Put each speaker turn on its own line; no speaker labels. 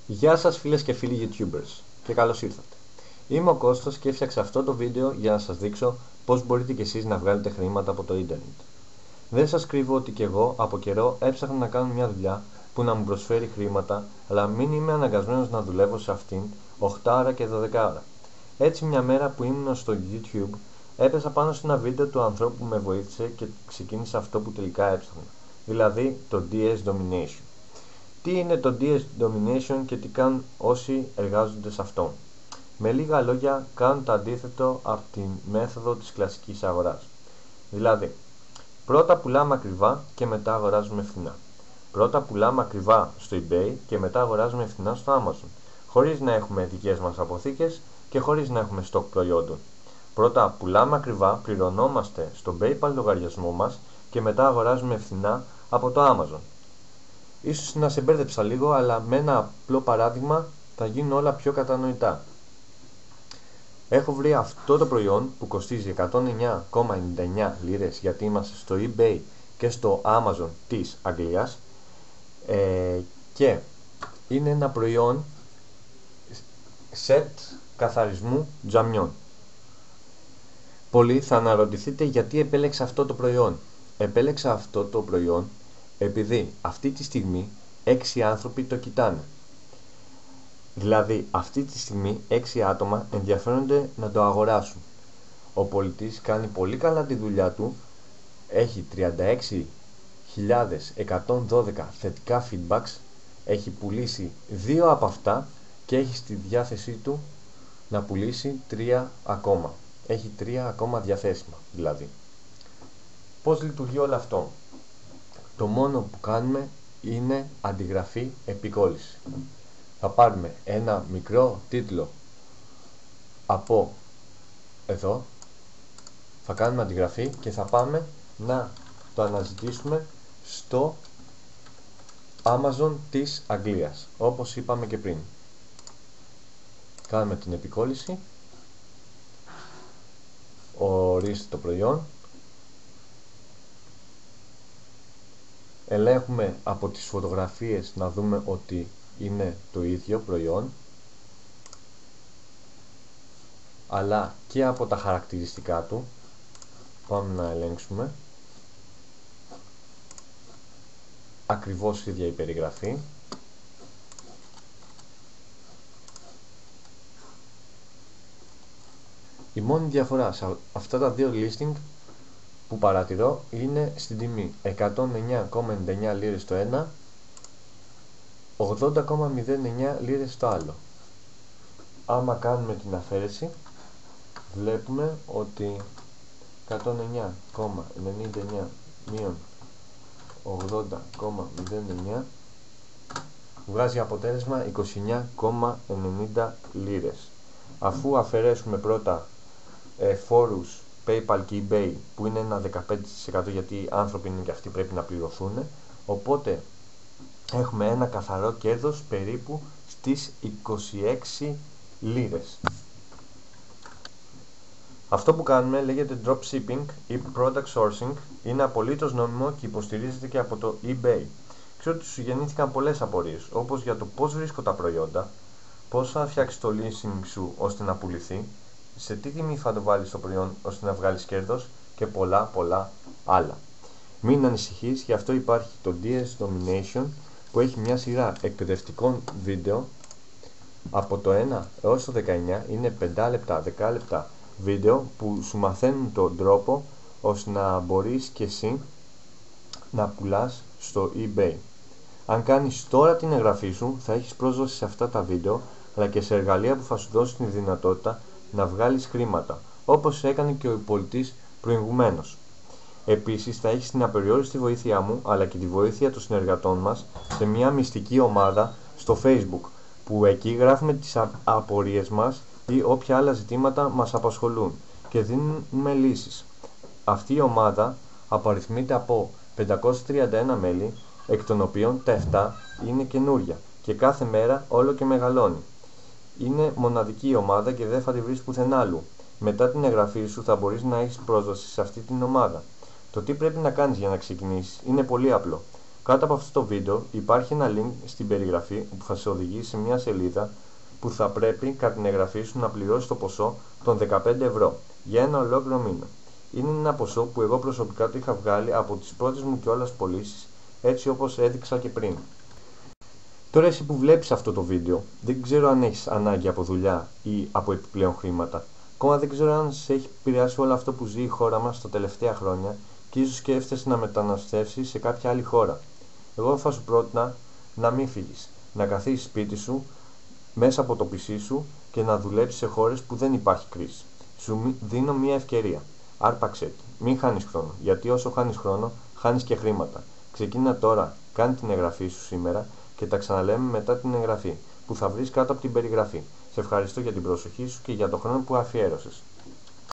Γεια σας φίλες και φίλοι YouTubers και καλώς ήρθατε. Είμαι ο Κώστας και έφτιαξα αυτό το βίντεο για να σας δείξω πώς μπορείτε κι εσείς να βγάλετε χρήματα από το ίντερνετ. Δεν σας κρύβω ότι κι εγώ από καιρό έψαχνα να κάνω μια δουλειά που να μου προσφέρει χρήματα, αλλά μην είμαι αναγκασμένος να δουλεύω σε αυτήν 8 ώρα και 12 ώρα. Έτσι μια μέρα που ήμουν στο YouTube έπεσα πάνω σε ένα βίντεο του ανθρώπου που με βοήθησε και ξεκίνησα αυτό που τελικά έψαχνα, δηλαδή το DS Domination. Τι είναι το DS Domination και τι κάνουν όσοι εργάζονται σε αυτό? Με λίγα λόγια, κάνουν το αντίθετο από τη μέθοδο της κλασικής αγοράς. Δηλαδή, πρώτα πουλάμε ακριβά και μετά αγοράζουμε φθηνά. Πρώτα πουλάμε ακριβά στο eBay και μετά αγοράζουμε φθηνά στο Amazon, χωρίς να έχουμε δικές μας αποθήκες και χωρίς να έχουμε στοκ προϊόντων. Πρώτα πουλάμε ακριβά, πληρωνόμαστε στο PayPal λογαριασμό μας και μετά αγοράζουμε φθηνά από το Amazon. Ίσως να σε μπέρδεψα λίγο, αλλά με ένα απλό παράδειγμα θα γίνουν όλα πιο κατανοητά. Έχω βρει αυτό το προϊόν που κοστίζει 109,99 λίρες, γιατί είμαστε στο eBay και στο Amazon της Αγγλίας, και είναι ένα προϊόν σετ καθαρισμού τζαμιών. Πολλοί θα αναρωτηθείτε γιατί επέλεξα αυτό το προϊόν. Επέλεξα αυτό το προϊόν επειδή αυτή τη στιγμή 6 άνθρωποι το κοιτάνε. Δηλαδή αυτή τη στιγμή 6 άτομα ενδιαφέρονται να το αγοράσουν. Ο πολιτής κάνει πολύ καλά τη δουλειά του, έχει 36.112 θετικά feedbacks, έχει πουλήσει 2 από αυτά και έχει στη διάθεσή του να πουλήσει 3 ακόμα. Έχει 3 ακόμα διαθέσιμα δηλαδή. Πώς λειτουργεί όλο αυτό? Το μόνο που κάνουμε είναι αντιγραφή επικόλληση. Θα πάρουμε ένα μικρό τίτλο από εδώ, θα κάνουμε αντιγραφή και θα πάμε να το αναζητήσουμε στο Amazon της Αγγλίας, όπως είπαμε και πριν. Κάνουμε την επικόλληση, ορίστε το προϊόν, ελέγχουμε από τις φωτογραφίες να δούμε ότι είναι το ίδιο προϊόν, αλλά και από τα χαρακτηριστικά του. Πάμε να ελέγξουμε. Ακριβώς ίδια η περιγραφή. Η μόνη διαφορά σε αυτά τα δύο listing που παρατηρώ είναι στην τιμή. 109,99 λίρες στο ένα, 80,09 λίρες στο άλλο. Άμα κάνουμε την αφαίρεση, βλέπουμε ότι 109,99 μείον 80,09 βγάζει αποτέλεσμα 29,90 λίρες. Αφού αφαιρέσουμε πρώτα φόρους PayPal και eBay, που είναι ένα 15%, γιατί οι άνθρωποι είναι και αυτοί πρέπει να πληρωθούν, οπότε έχουμε ένα καθαρό κέρδος περίπου στις 26 λίρες. Αυτό που κάνουμε λέγεται dropshipping ή product sourcing, είναι απολύτως νόμιμο και υποστηρίζεται και από το eBay. Ξέρω ότι σου γεννήθηκαν πολλές απορίες, όπως για το πώς βρίσκω τα προϊόντα, πώς θα φτιάξεις το listing σου ώστε να πουληθεί, σε τι τιμή θα το βάλεις το προϊόν ώστε να βγάλεις κέρδος και πολλά άλλα. Μην ανησυχείς, γι' αυτό υπάρχει το DS Domination, που έχει μια σειρά εκπαιδευτικών βίντεο από το 1 έως το 19, είναι 5 λεπτά, 10 λεπτά βίντεο που σου μαθαίνουν τον τρόπο ώστε να μπορείς και εσύ να πουλάς στο eBay. Αν κάνεις τώρα την εγγραφή σου, θα έχεις πρόσβαση σε αυτά τα βίντεο, αλλά και σε εργαλεία που θα σου δώσουν τη δυνατότητα να βγάλεις χρήματα, όπως έκανε και ο πολιτής προηγουμένως. Επίσης θα έχεις την απεριόριστη βοήθειά μου, αλλά και τη βοήθεια των συνεργατών μας σε μια μυστική ομάδα στο Facebook, που εκεί γράφουμε τις απορίες μας ή όποια άλλα ζητήματα μας απασχολούν και δίνουμε λύσεις. Αυτή η ομάδα απαριθμείται από 531 μέλη, εκ των οποίων τα 7 είναι καινούρια και κάθε μέρα όλο και μεγαλώνει. Είναι μοναδική η ομάδα και δεν θα τη βρεις πουθενά άλλου. Μετά την εγγραφή σου θα μπορείς να έχεις πρόσβαση σε αυτή την ομάδα. Το τι πρέπει να κάνεις για να ξεκινήσεις είναι πολύ απλό. Κάτω από αυτό το βίντεο υπάρχει ένα link στην περιγραφή που θα σε οδηγήσει σε μια σελίδα που θα πρέπει κατά την εγγραφή σου να πληρώσεις το ποσό των 15€ για ένα ολόκληρο μήνα. Είναι ένα ποσό που εγώ προσωπικά το είχα βγάλει από τις πρώτες μου κιόλας πωλήσεις, έτσι όπως έδειξα και πριν. Τώρα εσύ που βλέπεις αυτό το βίντεο, δεν ξέρω αν έχεις ανάγκη από δουλειά ή από επιπλέον χρήματα. Ακόμα δεν ξέρω αν σε έχει επηρεάσει όλο αυτό που ζει η χώρα μας τα τελευταία χρόνια και ίσως σκέφτεσαι να μεταναστεύσεις σε κάποια άλλη χώρα. Εγώ θα σου πρότεινα να μην φύγεις, να καθίσεις σπίτι σου, μέσα από το PC σου και να δουλέψεις σε χώρες που δεν υπάρχει κρίση. Σου δίνω μια ευκαιρία. Άρπαξε τη. Μην χάνεις χρόνο, γιατί όσο χάνεις χρόνο, χάνεις και χρήματα. Ξεκίνα τώρα, κάνε την εγγραφή σου σήμερα και τα ξαναλέμε μετά την εγγραφή, που θα βρεις κάτω από την περιγραφή. Σε ευχαριστώ για την προσοχή σου και για τον χρόνο που αφιέρωσες.